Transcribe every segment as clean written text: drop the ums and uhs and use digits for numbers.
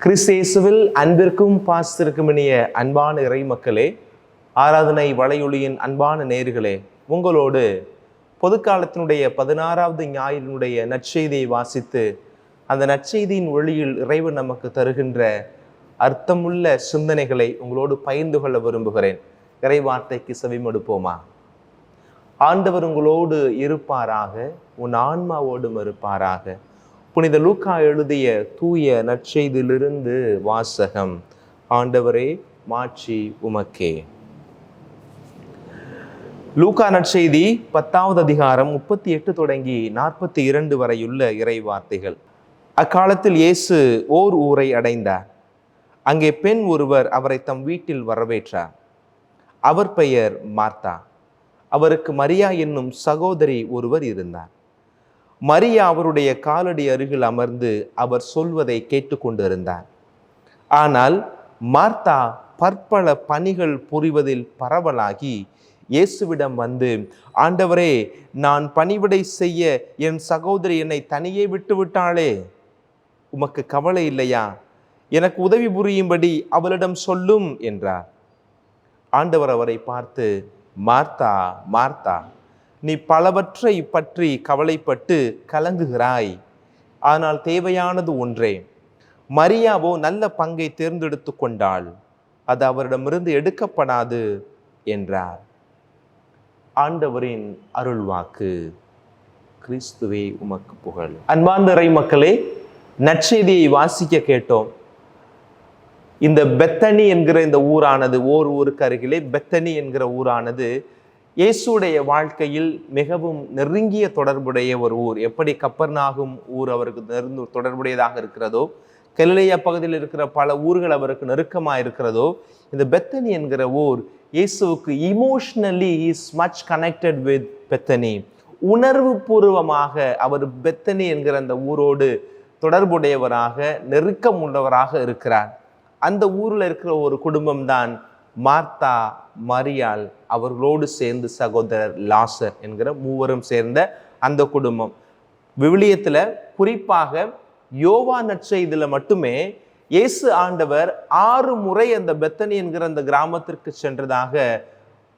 கிறிஸ்தேசுவில் அன்பிற்கும் பாசத்திற்கும் இனிய அன்பான இறை மக்களே, ஆராதனை வலையொலியின் அன்பான நேயர்களே, உங்களோடு பொதுக்காலத்தினுடைய 16வது ஞாயிறினுடைய நற்செய்தியை வாசித்து அந்த நற்செய்தியின் ஒளியில் இறைவன் நமக்கு தருகின்ற அர்த்தமுள்ள சிந்தனைகளை உங்களோடு பகிர்ந்து கொள்ள விரும்புகிறேன். இறை வார்த்தைக்கு செவிமடுப்போமா? ஆண்டவர் உங்களோடு இருப்பாராக, உன் ஆன்மாவோடும் இருப்பாராக. புனித லூக்கா எழுதிய தூய நற்செய்தியிலிருந்து வாசகம். ஆண்டவரே, மாட்சி உமக்கே. லூக்கா நற்செய்தி 10வது அதிகாரம் 38 தொடங்கி 42 வரையுள்ள இறை வார்த்தைகள். அக்காலத்தில் இயேசு ஓர் ஊரை அடைந்தார். அங்கே பெண் ஒருவர் அவரை தம் வீட்டில் வரவேற்றார். அவர் பெயர் மார்த்தா. அவருக்கு மரியா என்னும் சகோதரி ஒருவர் இருந்தார். மரியா அவருடைய காலடி அருகில் அமர்ந்து அவர் சொல்வதை கேட்டுக்கொண்டிருந்தார். ஆனால் மார்த்தா பற்பல பணிகள் புரிவதில் பரவலாகி இயேசுவிடம் வந்து, ஆண்டவரே, நான் பணிவிடை செய்ய என் சகோதரி என்னை தனியே விட்டு விட்டாளே, உமக்கு கவலை இல்லையா? எனக்கு உதவி புரியும்படி அவளிடம் சொல்லும் என்றார். ஆண்டவர் அவரை பார்த்து, மார்த்தா மார்த்தா, நீ பலவற்றை பற்றி கவலைப்பட்டு கலங்குகிறாய். ஆனால் தேவையானது ஒன்றே. மரியாவோ நல்ல பங்கை தேர்ந்தெடுத்து கொண்டாள், அது அவரிடமிருந்து எடுக்கப்படாது என்றார். ஆண்டவரின் அருள்வாக்கு. கிறிஸ்துவே உமக்கு புகழ். அன்பார்ந்த இறை மக்களே, நற்செய்தியை வாசிக்க கேட்டோம். இந்த பெத்தனி என்கிற இந்த ஊரானது, ஓர் ஊருக்கு அருகிலே பெத்தனி என்கிற ஊரானது இயேசுடைய வாழ்க்கையில் மிகவும் நெருங்கிய தொடர்புடைய ஒரு ஊர். எப்படி கப்பர்நாகும் ஊர் அவருக்கு தொடர்புடையதாக இருக்கிறதோ, கலிலேயா பகுதியில் இருக்கிற பல ஊர்கள் அவருக்கு நெருக்கமாக இருக்கிறதோ, இந்த பெத்தனி என்கிற ஊர் இயேசுவுக்கு emotionally is much connected with Bethany. உணர்வு பூர்வமாக அவர் பெத்தனி என்கிற அந்த ஊரோடு தொடர்புடையவராக, நெருக்கம் உள்ளவராக இருக்கிறார். அந்த ஊரில் இருக்கிற ஒரு குடும்பம் தான் மார்த்தா, மரியாள், அவர்களோடு சேர்ந்து சகோதரர் லாசர் என்கிற மூவரும் சேர்ந்த அந்த குடும்பம். விவிலியத்தில் குறிப்பாக யோவான் நற்செய்தியில மட்டுமே இயேசு ஆண்டவர் 6 முறை அந்த பெத்தனி என்கிற அந்த கிராமத்திற்கு சென்றதாக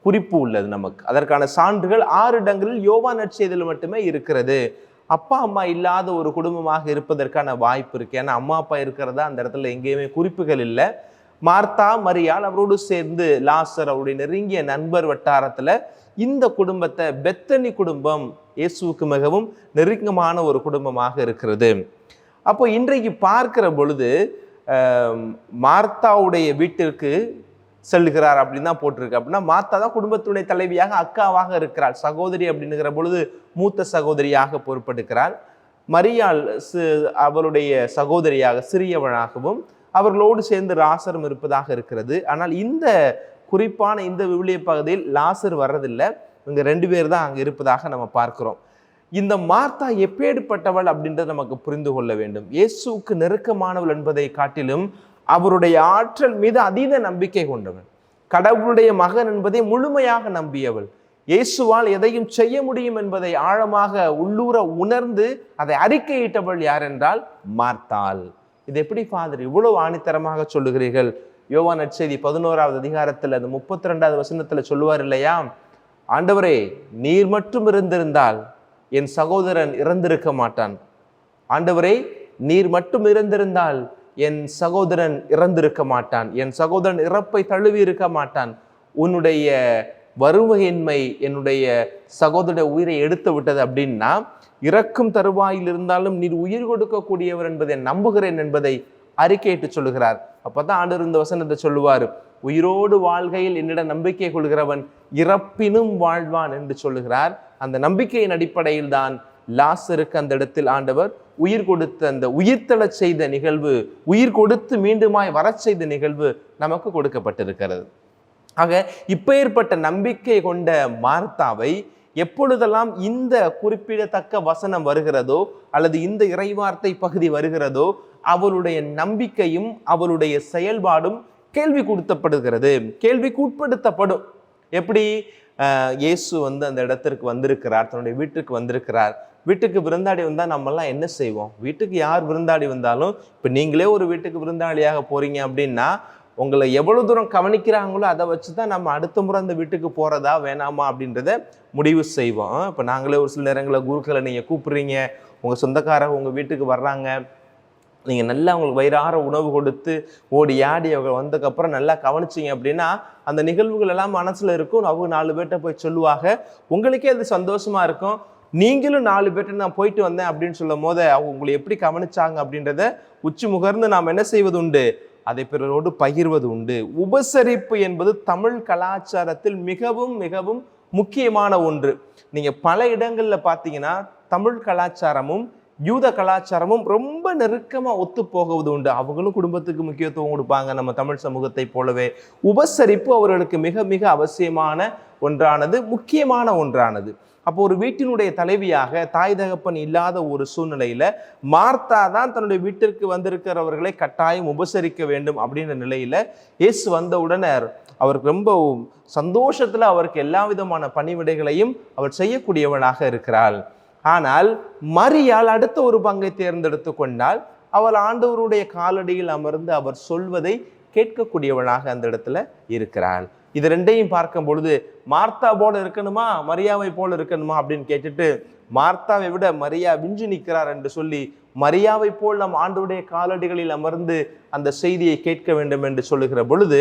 குறிப்பு உள்ளது நமக்கு. அதற்கான சான்றுகள் 6 இடங்களில் யோவான் நற்செய்தியில மட்டுமே இருக்கிறது. அப்பா அம்மா இல்லாத ஒரு குடும்பமாக இருப்பதற்கான வாய்ப்பு இருக்கு. ஏன்னா அம்மா அப்பா இருக்கிறதா அந்த இடத்துல எங்கேயுமே குறிப்புகள் இல்லை. மார்த்தா, மரியாள், அவரோடு சேர்ந்து லாசர், அவருடைய நெருங்கிய நண்பர் வட்டாரத்துல இந்த குடும்பத்தை, பெத்தனி குடும்பம் இயேசுவுக்கு மிகவும் நெருக்கமான ஒரு குடும்பமாக இருக்கிறது. அப்போ இன்றைக்கு பார்க்கிற பொழுது மார்த்தாவுடைய வீட்டிற்கு செல்கிறார் அப்படின்னு தான் போட்டிருக்கு. அப்படின்னா மார்த்தா தான் குடும்பத்துடைய தலைவியாக, அக்காவாக இருக்கிறாள். சகோதரி அப்படின்னுங்கிற பொழுது மூத்த சகோதரியாக பொறுப்பெடுக்கிறாள். மரியாள் அவருடைய சகோதரியாக, சிறியவனாகவும் அவர்களோடு சேர்ந்து லாசரும் இருப்பதாக இருக்கிறது. ஆனால் இந்த குறிப்பான இந்த விவிலிய பகுதியில் லாசர் வர்றதில்லை. இவங்க 2 பேர் தான் அங்கே இருப்பதாக நம்ம பார்க்கிறோம். இந்த மார்த்தா எப்பேற்பட்டவள் அப்படின்றத நமக்கு புரிந்து கொள்ள வேண்டும். இயேசுவுக்கு நெருக்கமானவள் என்பதை காட்டிலும் அவருடைய ஆற்றல் மீது அதீத நம்பிக்கை கொண்டவள். கடவுளுடைய மகன் என்பதை முழுமையாக நம்பியவள். இயேசுவால் எதையும் செய்ய முடியும் என்பதை ஆழமாக உள்ளூர உணர்ந்து அதை அறிக்கையிட்டவள் யார் என்றால் மார்த்தாள். இது எப்படி ஃபாதர் இவ்வளவு ஆணித்தரமாக சொல்லுகிறீர்கள்? யோவான் நற்செய்தி 11வது அதிகாரத்தில் அந்த 32வது வசனத்துல சொல்லுவார் இல்லையா, ஆண்டவரே, நீர் மட்டும் இருந்திருந்தால் என் சகோதரன் இறந்திருக்க மாட்டான். ஆண்டவரே, நீர் மட்டும் இருந்திருந்தால் என் சகோதரன் இறந்திருக்க மாட்டான். என் சகோதரன் இறப்பை தழுவி இருக்க மாட்டான். உன்னுடைய வருகையின்மை என்னுடைய சகோதர உயிரை எடுத்து விட்டது அப்படின்னா, இறக்கும் தருவாயில் இருந்தாலும் நீர் உயிர் கொடுக்கக்கூடியவர் என்பதை நம்புகிறேன் என்பதை அறிக்கையிட்டு சொல்லுகிறார். அப்பதான் ஆண்டவர் இந்த வசனத்தை சொல்லுவார், உயிரோடு வாழ்கையில் என்னிடம் நம்பிக்கை கொள்கிறவன் இறப்பினும் வாழ்வான் என்று சொல்லுகிறார். அந்த நம்பிக்கையின் அடிப்படையில் தான் லாசருக்கு அந்த இடத்தில் ஆண்டவர் உயிர் கொடுத்த அந்த உயிர்த்தெழ செய்த நிகழ்வு, உயிர் கொடுத்து மீண்டுமாய் வர செய்த நிகழ்வு நமக்கு கொடுக்கப்பட்டிருக்கிறது. ஆக இப்பேற்பட்ட நம்பிக்கை கொண்ட மார்த்தாவை எப்பொழுதெல்லாம் இந்த குறிப்பிடத்தக்க வசனம் வருகிறதோ அல்லது இந்த இறைவார்த்தை பகுதி வருகிறதோ, அவளுடைய நம்பிக்கையும் அவளுடைய செயல்பாடும் கேள்விக்கு உட்படுத்தப்படும். எப்படி இயேசு அந்த இடத்திற்கு வந்திருக்கிறார், தன்னுடைய வீட்டுக்கு வந்திருக்கிறார். வீட்டுக்கு விருந்தாடி வந்தால் நம்மெல்லாம் என்ன செய்வோம்? வீட்டுக்கு யார் விருந்தாடி வந்தாலும், இப்போ நீங்களே ஒரு வீட்டுக்கு விருந்தாளியாக போறீங்க அப்படின்னா உங்களை எவ்வளவு தூரம் கவனிக்கிறாங்களோ அதை வச்சு தான் நம்ம அடுத்த முறை அந்த வீட்டுக்கு போகிறதா வேணாமா அப்படின்றத முடிவு செய்வோம். இப்போ நாங்களே ஒரு சில நேரங்களில் குருக்களை நீங்கள் கூப்பிட்றீங்க, உங்கள் சொந்தக்காரங்க உங்கள் வீட்டுக்கு வர்றாங்க, நீங்கள் நல்லா அவங்களுக்கு வயிறார உணவு கொடுத்து ஓடி ஆடி அவங்க வந்ததுக்கப்புறம் நல்லா கவனிச்சிங்க அப்படின்னா அந்த நிகழ்வுகள் எல்லாம் மனசில் இருக்கும். அவங்க 4 பேர்கிட்ட போய் சொல்லுவாங்க, உங்களுக்கே அது சந்தோஷமாக இருக்கும். நீங்களும் 4 பேர்கிட்ட நான் போயிட்டு வந்தேன் அப்படின்னு சொல்லும் போது அவங்க உங்களை எப்படி கவனிச்சாங்க அப்படின்றத உச்சி முகர்ந்து நாம் என்ன செய்வது உண்டு? அதை பிறரோடு பகிர்வது உண்டு. உபசரிப்பு என்பது தமிழ் கலாச்சாரத்தில் மிகவும் மிகவும் முக்கியமான ஒன்று. நீங்கள் பல இடங்களில் பார்த்தீங்கன்னா தமிழ் கலாச்சாரமும் யூத கலாச்சாரமும் ரொம்ப நெருக்கமாக ஒத்து போகுவது உண்டு. அவங்களும் குடும்பத்துக்கு முக்கியத்துவம் கொடுப்பாங்க, நம்ம தமிழ் சமூகத்தை போலவே. உபசரிப்பு அவர்களுக்கு மிக மிக அவசியமான ஒன்றானது, முக்கியமான ஒன்றானது. அப்போ ஒரு வீட்டினுடைய தலைவியாக தாய் தகப்பன் இல்லாத ஒரு சூழ்நிலையில மார்த்தா தான் தன்னுடைய வீட்டிற்கு வந்திருக்கிறவர்களை கட்டாயம் உபசரிக்க வேண்டும் அப்படின்ற நிலையில இயேசு வந்த உடனே அவருக்கு ரொம்ப சந்தோஷத்துல அவருக்கு எல்லா விதமான பணிவிடைகளையும் அவர் செய்யக்கூடியவனாக இருக்கிறாள். ஆனால் மரியாள் அடுத்த ஒரு பங்கை தேர்ந்தெடுத்து கொண்டால் அவள் ஆண்டவருடைய காலடியில் அமர்ந்து அவர் சொல்வதை கேட்கக்கூடியவனாக அந்த இடத்துல இருக்கிறாள். இது ரெண்டையும் பார்க்கும் பொழுது மார்த்தா போல இருக்கணுமா மரியாவை போல இருக்கணுமா அப்படின்னு கேட்டுட்டு மார்த்தாவை விட மரியா விஞ்சு நிற்கிறார் என்று சொல்லி மரியாவை போல் நம் ஆண்டவருடைய காலடிகளில் அமர்ந்து அந்த செய்தியை கேட்க வேண்டும் என்று சொல்லுகிற பொழுது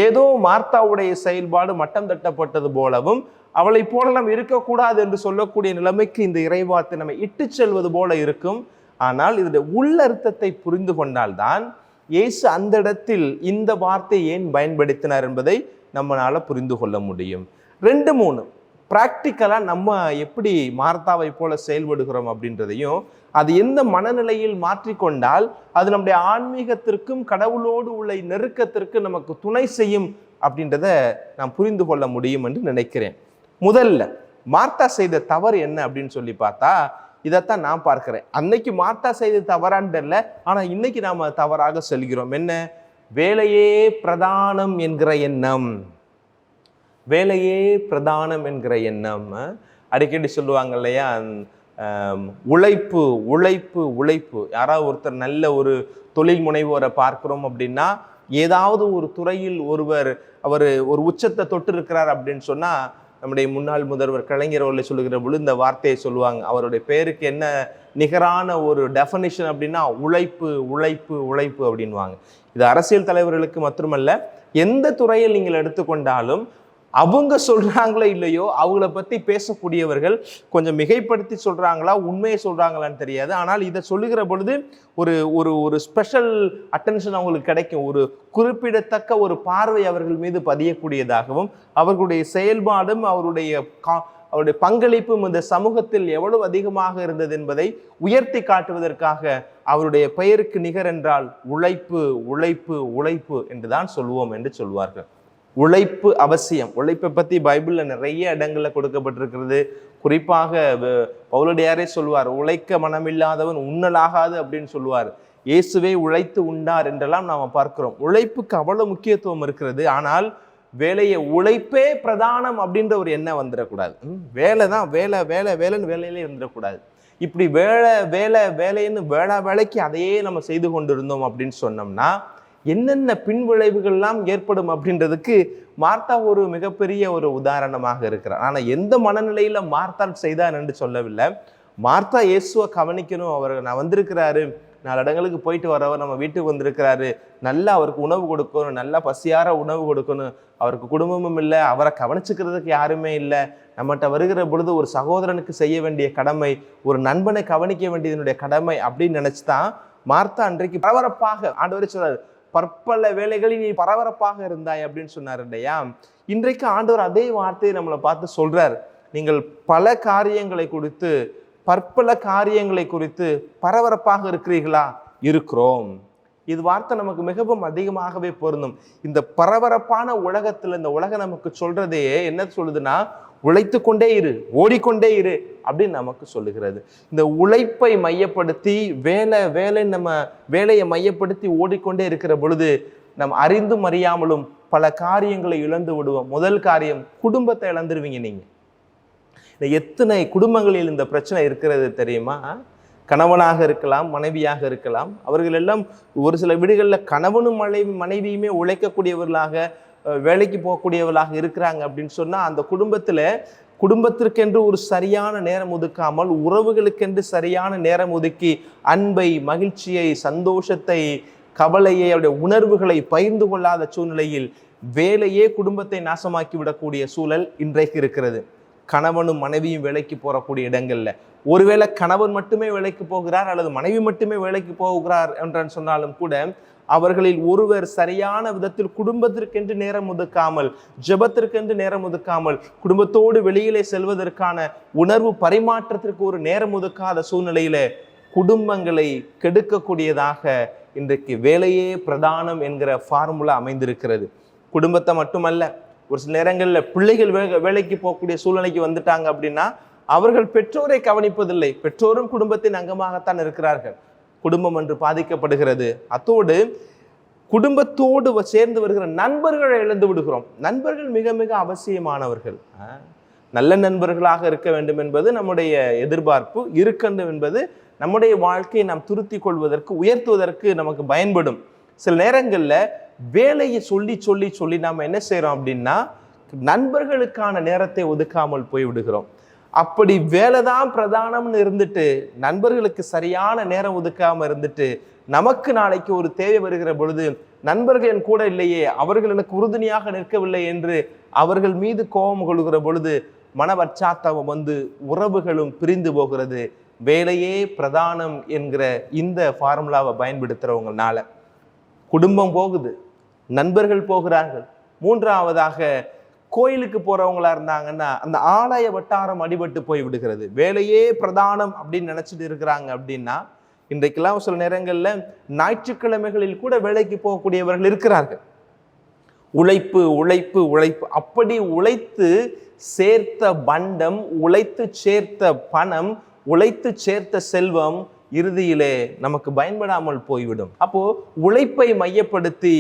ஏதோ மார்த்தாவுடைய செயல்பாடு மட்டம் தட்டப்பட்டது போலவும் அவளை போல நாம் இருக்கக்கூடாது என்று சொல்லக்கூடிய நிலைமைக்கு இந்த இறைவார்த்தை நம்ம இட்டு செல்வது போல இருக்கும். ஆனால் இதனுடைய உள்ளர்த்தத்தை புரிந்து கொண்டால்தான் இயேசு அந்த இடத்தில் இந்த வார்த்தை ஏன் பயன்படுத்தினார் என்பதை நம்மளால புரிந்து கொள்ள முடியும். 2-3 பிராக்டிக்கலாக நம்ம எப்படி மார்த்தாவை போல செயல்படுகிறோம் அப்படின்றதையும் அது எந்த மனநிலையில் மாற்றிக்கொண்டால் அது நம்முடைய ஆன்மீகத்திற்கும் கடவுளோடு உள்ள நெருக்கத்திற்கு நமக்கு துணை செய்யும் அப்படின்றத நாம் புரிந்து கொள்ள முடியும் என்று நினைக்கிறேன். முதல்ல மார்த்தா செய்த தவறு என்ன அப்படின்னு சொல்லி பார்த்தா இதைத்தான் நான் பார்க்கிறேன். அன்னைக்கு மார்த்தா செய்த தவறான்னு தெரியல, ஆனால் இன்னைக்கு நாம் தவறாக செல்கிறோம். என்ன? வேலையே பிரதானம் என்கிற எண்ணம். வேலையே பிரதானம் என்கிற எண்ணம். அடிக்கடி சொல்லுவாங்க இல்லையா, உழைப்பு உழைப்பு உழைப்பு. யாராவது ஒருத்தர் நல்ல ஒரு தொழில் முனைவோரை பார்க்கிறோம் அப்படின்னா ஏதாவது ஒரு துறையில் அவர் ஒரு உச்சத்தை தொட்டு இருக்கிறார் அப்படின்னு சொன்னா நம்முடைய முன்னாள் முதல்வர் கலைஞர் அவர்களை சொல்லுகிற பொழுது இந்த வார்த்தையை சொல்லுவாங்க. அவருடைய பேருக்கு என்ன நிகரான ஒரு டெஃபனிஷன் அப்படின்னா உழைப்பு உழைப்பு உழைப்பு அப்படின்வாங்க. இது அரசியல் தலைவர்களுக்கு மட்டுமல்ல, எந்த துறையில் நீங்கள் எடுத்துக்கொண்டாலும் அவங்க சொல்றாங்களோ இல்லையோ அவங்கள பத்தி பேசக்கூடியவர்கள் கொஞ்சம் மிகைப்படுத்தி சொல்றாங்களா உண்மையை சொல்றாங்களான்னு தெரியாது. ஆனால் இதை சொல்லுகிற பொழுது ஒரு ஒரு ஒரு ஸ்பெஷல் அட்டென்ஷன் அவங்களுக்கு கிடைக்கும். ஒரு குறிப்பிடத்தக்க ஒரு பார்வை அவர்கள் மீது பதியக்கூடியதாகவும் அவர்களுடைய செயல்பாடும் அவருடைய பங்களிப்பும் இந்த சமூகத்தில் எவ்வளவு அதிகமாக இருந்தது என்பதை உயர்த்தி காட்டுவதற்காக அவருடைய பெயருக்கு நிகர் என்றால் உழைப்பு உழைப்பு உழைப்பு என்றுதான் சொல்லுவோம் என்று சொல்வார்கள். உழைப்பு அவசியம். உழைப்பை பற்றி பைபிளில் நிறைய இடங்களில் கொடுக்கப்பட்டிருக்கிறது. குறிப்பாக பவுலடியாரே சொல்வார், உழைக்க மனமில்லாதவன் உண்ணலாகாது அப்படின்னு சொல்லுவார். இயேசுவே உழைத்து உண்டார் என்றெல்லாம் நாம் பார்க்கிறோம். உழைப்புக்கு அவ்வளவு முக்கியத்துவம் இருக்கிறது. ஆனால் உழைப்பே பிரதானம் அப்படின்ற ஒரு எண்ணம் வந்துடக்கூடாது. வேலை தான், வேலை வேலை வேலைன்னு வேலையிலே இருந்துடக்கூடாது. இப்படி வேலைன்னு வேலைக்கு அதையே நம்ம செய்து கொண்டிருந்தோம் அப்படின்னு சொன்னோம்னா என்னென்ன பின்விளைவுகள்லாம் ஏற்படும் அப்படின்றதுக்கு மார்த்தா ஒரு மிகப்பெரிய ஒரு உதாரணமாக இருக்கிறார். ஆனால் எந்த மனநிலையில மார்த்தா செய்தார் என்று சொல்லவில்லை. மார்த்தா இயேசுவை கவனிக்கணும், அவர் நான் வந்திருக்கிறாரு, 4 இடங்களுக்கு போயிட்டு வரவர் நம்ம வீட்டுக்கு வந்திருக்கிறாரு, நல்லா அவருக்கு உணவு கொடுக்கணும், நல்லா பசியார உணவு கொடுக்கணும், அவருக்கு குடும்பமும் இல்லை, அவரை கவனிச்சுக்கிறதுக்கு யாருமே இல்லை, நம்மகிட்ட வருகிற பொழுது ஒரு சகோதரனுக்கு செய்ய வேண்டிய கடமை, ஒரு நண்பனை கவனிக்க வேண்டியதனுடைய கடமை அப்படின்னு நினைச்சுதான் மார்த்தா அன்றைக்கு பரபரப்பாக ஆண்டவரே சொல்றாரு, பற்பல வேலைகளில் நீ பரபரப்பாக இருந்தாய் அப்படின்னு சொன்னார் இல்லையா. இன்றைக்கு ஆண்டவர் அதே வார்த்தையை நம்மளை பார்த்து சொல்றார், நீங்கள் பல காரியங்களை குறித்து பற்பல காரியங்களை குறித்து பரபரப்பாக இருக்கிறீர்களா? இருக்கிறோம். இது வார்த்தை நமக்கு மிகவும் அதிகமாகவே பொருந்தும். இந்த பரபரப்பான உலகத்துல இந்த உலகம் நமக்கு சொல்றதே என்ன சொல்லுதுன்னா, உழைத்து கொண்டே இரு, ஓடிக்கொண்டே இரு அப்படின்னு நமக்கு சொல்லுகிறது. இந்த உழைப்பை மையப்படுத்தி வேலையை மையப்படுத்தி ஓடிக்கொண்டே இருக்கிற பொழுது நம்ம அறிந்தும் அறியாமலும் பல காரியங்களை இழந்து விடுவோம். முதல் காரியம், குடும்பத்தை இழந்துருவீங்க நீங்க. எத்தனை குடும்பங்களில் இந்த பிரச்சனை இருக்கிறது தெரியுமா? கணவனாக இருக்கலாம், மனைவியாக இருக்கலாம், அவர்கள் எல்லாம் ஒரு சில வீடுகளில் கணவனும் மனைவியுமே உழைக்கக்கூடியவர்களாக, வேலைக்கு போகக்கூடியவர்களாக இருக்கிறாங்க அப்படின்னு சொன்னால், அந்த குடும்பத்திற்கென்று ஒரு சரியான நேரம் ஒதுக்காமல், உறவுகளுக்கென்று சரியான நேரம் ஒதுக்கி அன்பை, மகிழ்ச்சியை, சந்தோஷத்தை, கவலையை, அவருடைய உணர்வுகளை பகிர்ந்து கொள்ளாத சூழ்நிலையில் வேலையே குடும்பத்தை நாசமாக்கி விடக்கூடிய சூழல் இன்றைக்கு இருக்கிறது. கணவனும் மனைவியும் வேலைக்கு போகக்கூடிய இடங்கள்ல ஒருவேளை கணவன் மட்டுமே வேலைக்கு போகிறார் அல்லது மனைவி மட்டுமே வேலைக்கு போகிறார் என்று சொன்னாலும் கூட, அவர்களில் ஒருவர் சரியான விதத்தில் குடும்பத்திற்கென்று நேரம் ஒதுக்காமல், ஜெபத்திற்கென்று நேரம் ஒதுக்காமல், குடும்பத்தோடு வெளியிலே செல்வதற்கான உணர்வு பரிமாற்றத்திற்கு ஒரு நேரம் ஒதுக்காத சூழ்நிலையில குடும்பங்களை கெடுக்கக்கூடியதாக இன்றைக்கு வேலையே பிரதானம் என்கிற ஃபார்முலா அமைந்திருக்கிறது. குடும்பத்தை மட்டுமல்ல, ஒரு சில நேரங்களில் பிள்ளைகள் வேலைக்கு போகக்கூடிய சூழ்நிலைக்கு வந்துட்டாங்க அப்படின்னா, அவர்கள் பெற்றோரை கவனிப்பதில்லை. பெற்றோரும் குடும்பத்தின் அங்கமாகத்தான் இருக்கிறார்கள். குடும்பம் என்று பாதிக்கப்படுகிறது. அத்தோடு குடும்பத்தோடு சேர்ந்து வருகிற நண்பர்களை இழந்து விடுகிறோம். நண்பர்கள் மிக மிக அவசியமானவர்கள். நல்ல நண்பர்களாக இருக்க வேண்டும் என்பது நம்முடைய எதிர்பார்ப்பு. இருக்கணும் என்பது நம்முடைய வாழ்க்கையை நாம் திருத்தி கொள்வதற்கு, உயர்த்துவதற்கு நமக்கு பயன்படும். சில நேரங்களில் வேலையை சொல்லி சொல்லி சொல்லி நாம் என்ன செய்கிறோம் அப்படின்னா, நண்பர்களுக்கான நேரத்தை ஒதுக்காமல் போய்விடுகிறோம். அப்படி வேலை தான் பிரதானம்னு இருந்துட்டு, நண்பர்களுக்கு சரியான நேரம் ஒதுக்காமல் இருந்துட்டு, நமக்கு நாளைக்கு ஒரு தேவை வருகிற பொழுது, நண்பர்கள் என் கூட இல்லையே, அவர்கள் எனக்கு உறுதுணையாக நிற்கவில்லை என்று அவர்கள் மீது கோபம் கொள்கிற பொழுது மனவச்சாத்தவம் வந்து உறவுகளும் பிரிந்து போகிறது. வேலையே பிரதானம் என்கிற இந்த ஃபார்முலாவை பயன்படுத்துறவங்கனால குடும்பம் போகுது, நண்பர்கள் போகிறார்கள். மூன்றாவதாக கோயிலுக்கு போறவங்களா இருந்தாங்கன்னா அந்த ஆலய வட்டாரம் அடிபட்டு போய் விடுகிறது. வேலையே பிரதானம் அப்படின்னு நினைச்சிட்டு இருக்கிறாங்க அப்படின்னா, இன்றைக்கெல்லாம் சில நேரங்கள்ல ஞாயிற்றுக்கிழமைகளில் கூட வேலைக்கு போகக்கூடியவர்கள் இருக்கிறார்கள். உழைப்பு உழைப்பு உழைப்பு, அப்படி உழைத்து சேர்த்த பண்டம், உழைத்து சேர்த்த பணம், உழைத்து சேர்த்த செல்வம் இறுதியிலே நமக்கு பயன்படாமல் போய்விடும். அப்போ உழைப்பை மையப்படுத்தி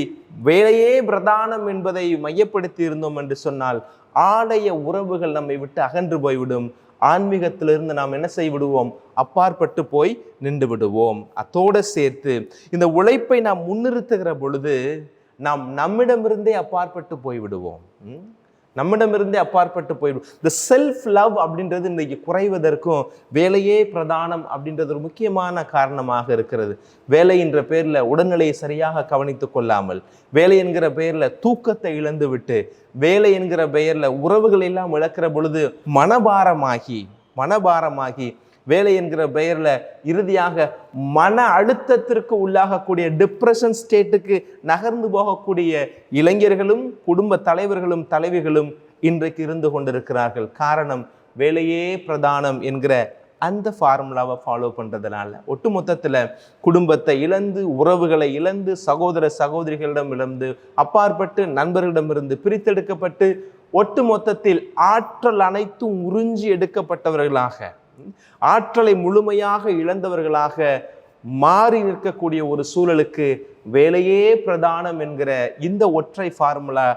வேலையே பிரதானம் என்பதை மையப்படுத்தி இருந்தோம் என்று சொன்னால், ஆலய உறவுகள் நம்மை விட்டு அகன்று போய்விடும். ஆன்மீகத்திலிருந்து நாம் என்ன செய்து விடுவோம்? அப்பாற்பட்டு போய் நின்று விடுவோம். அதோடு சேர்த்து இந்த உழைப்பை நாம் முன்னிறுத்துகிற பொழுது நாம் நம்மிடமிருந்தே அப்பாற்பட்டு போய்விடுவோம். நம்மிடமிருந்தே அப்பாற்பட்டு போயிடும். இந்த செல்ஃப் லவ் அப்படின்றது இன்றைக்கு குறைவதற்கும் வேலையே பிரதானம் அப்படின்றது ஒரு முக்கியமான காரணமாக இருக்கிறது. வேலை என்ற பேரில் உடல்நிலையை சரியாக கவனித்து கொள்ளாமல், வேலை என்கிற பெயரில் தூக்கத்தை இழந்து விட்டு, வேலை என்கிற பெயரில் உறவுகள் எல்லாம் இழக்கிற பொழுது மனபாரமாகி வேலை என்கிற பெயர்ல இறுதியாக மன அழுத்தத்திற்கு உள்ளாகக்கூடிய டிப்ரெஷன் ஸ்டேட்டுக்கு நகர்ந்து போகக்கூடிய இளைஞர்களும் குடும்ப தலைவர்களும் தலைவிகளும் இன்றைக்கு இருந்து கொண்டிருக்கிறார்கள். காரணம், வேலையே பிரதானம் என்கிற அந்த ஃபார்முலாவை ஃபாலோ பண்றதுனால ஒட்டுமொத்தத்துல குடும்பத்தை இழந்து, உறவுகளை இழந்து, சகோதர சகோதரிகளிடம் இழந்து, அப்பாற்பட்டு நண்பர்களிடமிருந்து பிரித்தெடுக்கப்பட்டு, ஒட்டு மொத்தத்தில் ஆற்றல் அனைத்தும் உறிஞ்சி எடுக்கப்பட்டவர்களாக, ஆற்றலை முழுமையாக இழந்தவர்களாக மாறி நிற்கக்கூடிய ஒரு சூழலுக்கு வேலையே பிரதானம் என்கிற இந்த ஒற்றை ஃபார்முலா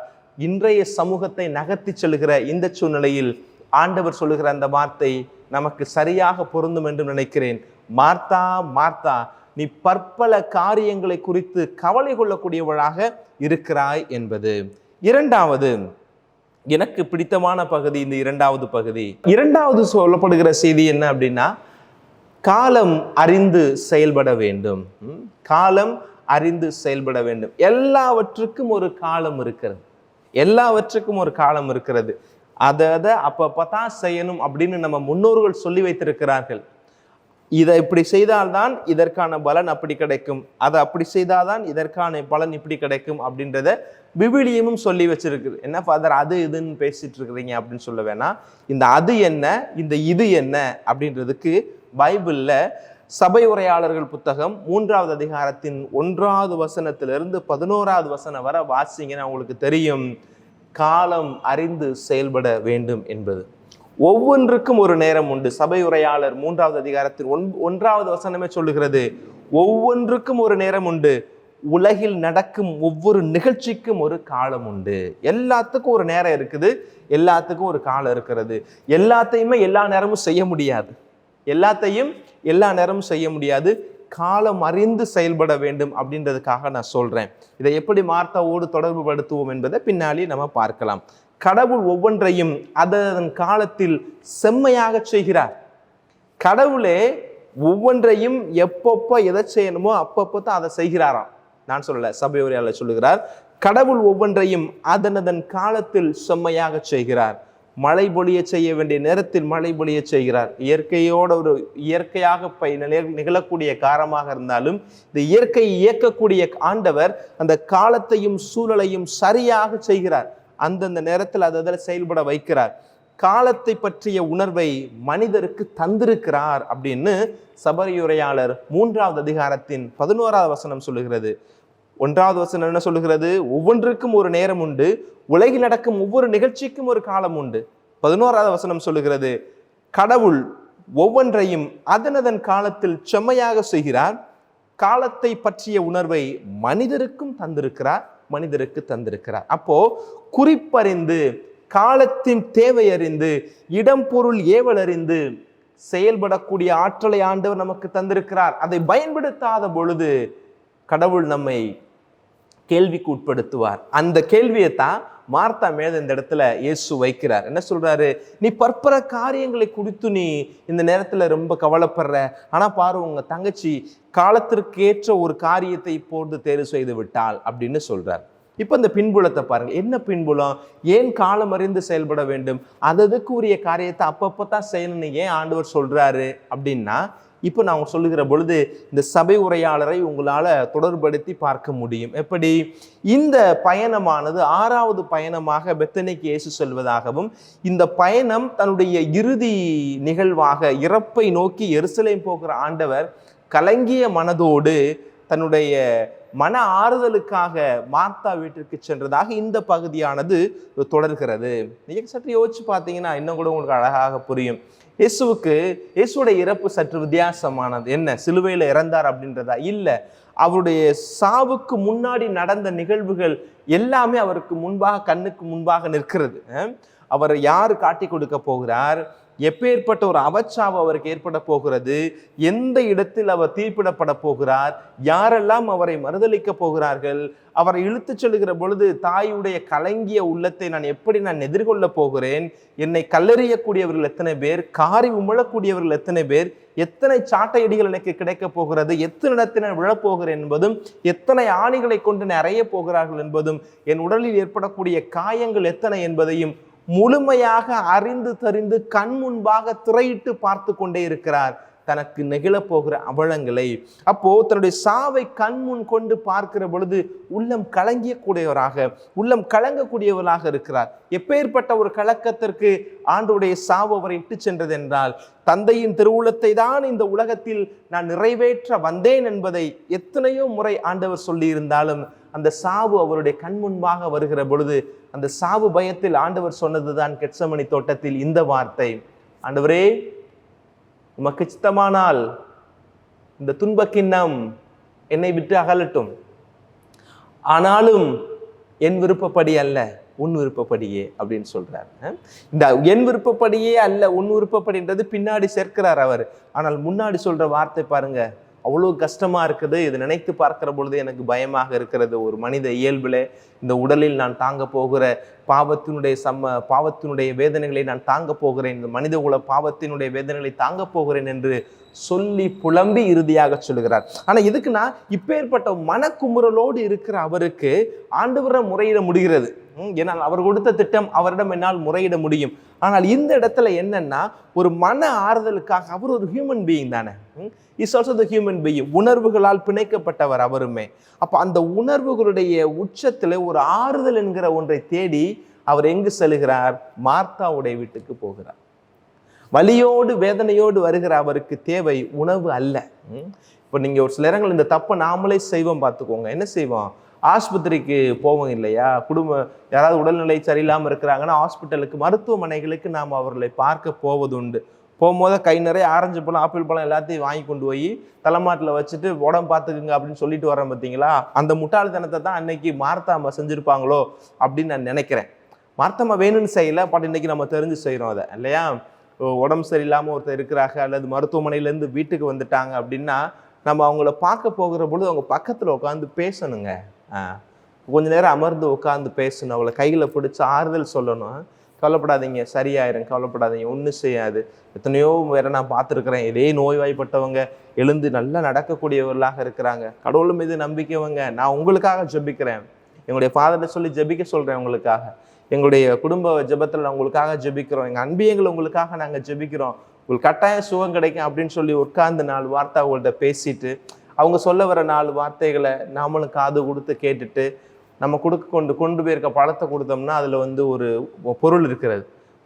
இன்றைய சமூகத்தை நகர்த்தி செல்கிற இந்த சூழ்நிலையில் ஆண்டவர் சொல்லுகிற அந்த வார்த்தை நமக்கு சரியாக பொருந்தும் என்று நினைக்கிறேன். மார்த்தா மார்த்தா, நீ பற்பல காரியங்களை குறித்து கவலை கொள்ளக்கூடியவளாக இருக்கிறாய் என்பது. இரண்டாவது, எனக்கு பிடித்தமான பகுதி இந்த இரண்டாவது பகுதி. இரண்டாவது சொல்லப்படுகிற செய்தி என்ன அப்படின்னா, காலம் அறிந்து செயல்பட வேண்டும். காலம் அறிந்து செயல்பட வேண்டும். எல்லாவற்றுக்கும் ஒரு காலம் இருக்கிறது. எல்லாவற்றுக்கும் ஒரு காலம் இருக்கிறது. அதை அப்பதான் செய்யணும் அப்படின்னு நம்ம முன்னோர்கள் சொல்லி வைத்திருக்கிறார்கள். இதை இப்படி செய்தால்தான் இதற்கான பலன் அப்படி கிடைக்கும், அதை அப்படி செய்தால்தான் இதற்கான பலன் இப்படி கிடைக்கும் அப்படின்றத விவிலியமும் சொல்லி வச்சிருக்குது. என்ன ஃபாதர் அது இதுன்னு பேசிட்டு இருக்கிறீங்க அப்படின்னு சொல்ல வேணாம். இந்த அது என்ன, இந்த இது என்ன அப்படின்றதுக்கு பைபிள்ல சபை உரையாளர்கள் புத்தகம் 3வது அதிகாரத்தின் 1வது வசனத்திலிருந்து 11வது வசனம் வரை வாசிங்கன்னா உங்களுக்கு தெரியும் காலம் அறிந்து செயல்பட வேண்டும் என்பது. ஒவ்வொன்றுக்கும் ஒரு நேரம் உண்டு. சபை உரையாளர் 3வது அதிகாரத்தில் 1வது வசனமே சொல்லுகிறது, ஒவ்வொன்றுக்கும் ஒரு நேரம் உண்டு, உலகில் நடக்கும் ஒவ்வொரு நிகழ்ச்சிக்கும் ஒரு காலம் உண்டு. எல்லாத்துக்கும் ஒரு நேரம் இருக்குது, எல்லாத்துக்கும் ஒரு காலம் இருக்கிறது. எல்லாத்தையுமே எல்லா நேரமும் செய்ய முடியாது, எல்லாத்தையும் எல்லா நேரமும் செய்ய முடியாது. காலம் அறிந்து செயல்பட வேண்டும் அப்படின்றதுக்காக நான் சொல்றேன். இதை எப்படி மார்த்தாவோடு தொடர்பு படுத்துவோம் என்பதை பின்னாடி நம்ம பார்க்கலாம். கடவுள் ஒவ்வொன்றையும் அதன் காலத்தில் செம்மையாக செய்கிறார். கடவுளே ஒவ்வொன்றையும் எப்பப்போ எதை செய்யணுமோ அப்பப்போ தான் அதை செய்கிறாராம். நான் சொல்லல, சபை உரையாளர் சொல்லுகிறார். கடவுள் ஒவ்வொன்றையும் அதனதன் காலத்தில் செம்மையாக செய்கிறார். மழை பொழிய செய்ய வேண்டிய நேரத்தில் மழை பொழிய செய்கிறார். இயற்கையோட ஒரு இயற்கையாக நிகழக்கூடிய காரணமாக இருந்தாலும் இந்த இயற்கையை இயக்கக்கூடிய ஆண்டவர் அந்த காலத்தையும் சூழலையும் சரியாக செய்கிறார். அந்தந்த நேரத்தில் அதை செயல்பட வைக்கிறார். காலத்தை பற்றிய உணர்வை மனிதருக்கு தந்திருக்கிறார் அப்படின்னு சபையுரையாளர் 3வது அதிகாரத்தின் 11வது வசனம் சொல்லுகிறது. 1வது வசனம் என்ன சொல்லுகிறது? ஒவ்வொன்றுக்கும் ஒரு நேரம் உண்டு, உலகில் நடக்கும் ஒவ்வொரு நிகழ்ச்சிக்கும் ஒரு காலம் உண்டு. 11வது வசனம் சொல்லுகிறது, கடவுள் ஒவ்வொன்றையும் அதனதன் காலத்தில் செம்மையாக செய்கிறார். காலத்தை பற்றிய உணர்வை மனிதருக்கும் தந்திருக்கிறார், மனிதருக்கு தந்திருக்கிறார். அப்போ குறிப்பறிந்து, காலத்தின் தேவை அறிந்து, இடம் பொருள் ஏவல் அறிந்து செயல்படக்கூடிய ஆற்றலை ஆண்டவர் நமக்கு தந்திருக்கிறார். அதை பயன்படுத்தாத பொழுது கடவுள் நம்மை கேள்விக்கு உட்படுத்துவார். அந்த கேள்வியை தான் மார்த்தா மேல இந்த இடத்துல இயேசு வைக்கிறார். என்ன சொல்றாரு? நீ பற்பல காரியங்களை குறித்து நீ இந்த நேரத்துல ரொம்ப கவலைப்படுற, ஆனா பாரு உங்க தங்கச்சி காலத்திற்கு ஏற்ற ஒரு காரியத்தை இப்போது தேர்வு செய்து விட்டாள் அப்படின்னு சொல்றார். இப்ப இந்த பின்புலத்தை பாருங்க. என்ன பின்புலம்? ஏன் காலம் அறிந்து செயல்பட வேண்டும், அதுக்கு உரிய காரியத்தை அப்பப்பதான் செய்யணும்னு ஏன் ஆண்டவர் சொல்றாரு அப்படின்னா, இப்போ நான் சொல்லுகிற பொழுது இந்த சபை உரையாளரை உங்களால் தொடர்படுத்தி பார்க்க முடியும். எப்படி? இந்த பயணமானது 6வது பயணமாக பெத்தனிக்கு இயேசு செல்வதாகவும், இந்த பயணம் தன்னுடைய இறுதி நிகழ்வாக இறப்பை நோக்கி எருசலேம் போகிற ஆண்டவர் கலங்கிய மனதோடு தன்னுடைய மன ஆறுதலுக்காக மார்த்தா வீட்டிற்கு சென்றதாக இந்த பகுதியானது தொடர்கிறது. நீங்கள் சற்று யோசிச்சு பார்த்தீங்கன்னா இன்னும் கூட உங்களுக்கு அழகாக புரியும். இயேசுடைய இறப்பு சற்று வித்தியாசமானது. என்ன? சிலுவையில் இறந்தார் அப்படின்றதா? இல்லை, அவருடைய சாவுக்கு முன்னாடி நடந்த நிகழ்வுகள் எல்லாமே அவருக்கு முன்பாக, கண்ணுக்கு முன்பாக நிற்கிறது. அவர் யார் காட்டி கொடுக்க போகிறார், எப்பேற்பட்ட ஒரு அவச்சாவு அவருக்கு ஏற்பட போகிறது, எந்த இடத்தில் அவர் தீர்ப்பிடப்பட போகிறார், யாரெல்லாம் அவரை மறுதலிக்க போகிறார்கள், அவரை இழுத்து செல்கிற பொழுது தாயுடைய கலங்கிய உள்ளத்தை நான் எதிர்கொள்ள போகிறேன், என்னை கல்லெறியக்கூடியவர்கள் எத்தனை பேர், காரி உமிழக்கூடியவர்கள் எத்தனை பேர், எத்தனை சாட்டையடிகள் எனக்கு கிடைக்க போகிறது, எத்தனை இடத்தினர் விழப்போகிறேன் என்பதும், எத்தனை ஆணிகளை கொண்டு அறைய போகிறார்கள் என்பதும், என் உடலில் ஏற்படக்கூடிய காயங்கள் எத்தனை என்பதையும் முழுமையாக அறிந்து தெரிந்து கண் முன்பாக திரையிட்டு பார்த்து கொண்டே இருக்கிறார் தனக்கு நிகழப்போகிற அவலங்களை. அப்போ தன்னுடைய சாவை கண் முன் கொண்டு பார்க்கிற பொழுது உள்ளம் கலங்கக்கூடியவராக இருக்கிறார். எப்பேற்பட்ட ஒரு கலக்கத்திற்கு ஆண்டவருடைய சாவு அவரை இட்டு சென்றது என்றால், தந்தையின் திருவுளத்தை தான் இந்த உலகத்தில் நான் நிறைவேற்ற வந்தேன் என்பதை எத்தனையோ முறை ஆண்டவர் சொல்லி இருந்தாலும் அந்த சாவு அவருடைய கண் முன்பாக வருகிற பொழுது அந்த சாவு பயத்தில் ஆண்டவர் சொன்னதுதான் கெத்சமனி தோட்டத்தில் இந்த வார்த்தை, ஆண்டவரே உமக்கு சித்தமானால் இந்த துன்ப கிண்ணம் என்னை விட்டு அகலட்டும், ஆனாலும் என் விருப்பப்படி அல்ல உன் விருப்பப்படியே அப்படின்னு சொல்றாரு. இந்த என் விருப்பப்படியே அல்ல உன் விருப்பப்படின்றது பின்னாடி சேர்க்கிறார் அவர். ஆனால் முன்னாடி சொல்ற வார்த்தை பாருங்க, அவ்வளோ கஷ்டமா இருக்குது. இதை நினைத்து பார்க்கிற பொழுது எனக்கு பயமாக இருக்கிறது. ஒரு மனித இயல்பில் இந்த உடலில் நான் தாங்க போகிற பாவத்தினுடைய வேதனைகளை நான் தாங்க போகிறேன், இந்த மனித குல பாவத்தினுடைய வேதனைகளை தாங்க போகிறேன் என்று சொல்லி புலம்பி இறுதியாக சொல்லுகிறார். ஆனா இதுக்குன்னா இப்பேற்பட்ட மனக்குமுறலோடு இருக்கிற அவருக்கு ஆண்டவரை முறையிட முடிகிறது. ஏன்னால் அவர் கொடுத்த திட்டம் அவரிடம் என்னால் முறையிட முடியும். ஆனால் இந்த இடத்துல என்னன்னா, ஒரு மன ஆறுதலுக்காக அவர் ஒரு ஹியூமன் பீயிங் தானே, is also the human being. உணர்வுகளால் பிணைக்கப்பட்டவர் அவருமே. அப்ப அந்த உணர்வுகளுடைய உச்சத்துல ஒரு ஆறுதல் என்கிற ஒன்றை தேடி அவர் எங்கு செல்கிறார்? மார்த்தாவுடைய வீட்டுக்கு போகிறார். வலியோடு வேதனையோடு வருகிற அவருக்கு தேவை உணவு அல்ல. இப்போ நீங்க ஒரு சில நேரங்கள் இந்த தப்பை நாமளே செய்வோம். பார்த்துக்கோங்க, என்ன செய்வோம்? ஆஸ்பத்திரிக்கு போவோம் இல்லையா? யாராவது உடல்நிலை சரியில்லாமல் இருக்கிறாங்கன்னா ஹாஸ்பிட்டலுக்கு, மருத்துவமனைகளுக்கு நாம் அவர்களை பார்க்க போவதுண்டு. போகும்போது கை நிறைய ஆரஞ்சு பழம் ஆப்பிள் பழம் எல்லாத்தையும் வாங்கி கொண்டு போய் தலைமாட்டில் வச்சுட்டு உடம்பு பார்த்துக்குங்க அப்படின்னு சொல்லிட்டு வரேன் பார்த்தீங்களா, அந்த முட்டாள்தனத்தை தான் அன்னைக்கு மார்த்தாம்மா செஞ்சுருப்பாங்களோ அப்படின்னு நான் நினைக்கிறேன். மார்த்தாம்மா வேணும்னு செய்யலை, பட் இன்னைக்கு நம்ம தெரிஞ்சு செய்கிறோம் அதை இல்லையா. உடம்பு சரியில்லாமல் ஒருத்தர் இருக்கிறாங்க அல்லது மருத்துவமனையிலேருந்து வீட்டுக்கு வந்துட்டாங்க அப்படின்னா நம்ம அவங்கள பார்க்க போகிற பொழுது அவங்க பக்கத்தில் உட்காந்து பேசணுங்க. கொஞ்ச நேரம் அமர்ந்து உட்காந்து பேசணும், அவளை கையில் பிடிச்சி ஆறுதல் சொல்லணும். கவலைப்படாதீங்க, சரியாயிரும், கவலைப்படாதீங்க, ஒன்றும் செய்யாது. எத்தனையோ வேற நான் பார்த்துருக்குறேன், இதே நோய்வாய்ப்பட்டவங்க எழுந்து நல்லா நடக்கக்கூடியவர்களாக இருக்கிறாங்க. கடவுள் மீது நம்பிக்கைவங்க. நான் உங்களுக்காக ஜெபிக்கிறேன், எங்களுடைய ஃபாதர்கிட்ட சொல்லி ஜெபிக்க சொல்கிறேன் உங்களுக்காக. எங்களுடைய குடும்ப ஜெபத்தில் உங்களுக்காக ஜெபிக்கிறோம், எங்கள் அன்பியங்களை உங்களுக்காக நாங்கள் ஜெபிக்கிறோம், உங்களுக்கு கட்டாயம் சுகம் கிடைக்கும் அப்படின்னு சொல்லி உட்கார்ந்து 4 வார்த்தை அவங்கள்ட்ட பேசிட்டு அவங்க சொல்ல வர 4 வார்த்தைகளை நாமளும் காது கொடுத்து கேட்டுட்டு நம்ம கொண்டு போயிருக்க பழத்தை கொடுத்தோம்னா அதில் வந்து ஒரு பொருள் இருக்கிறது.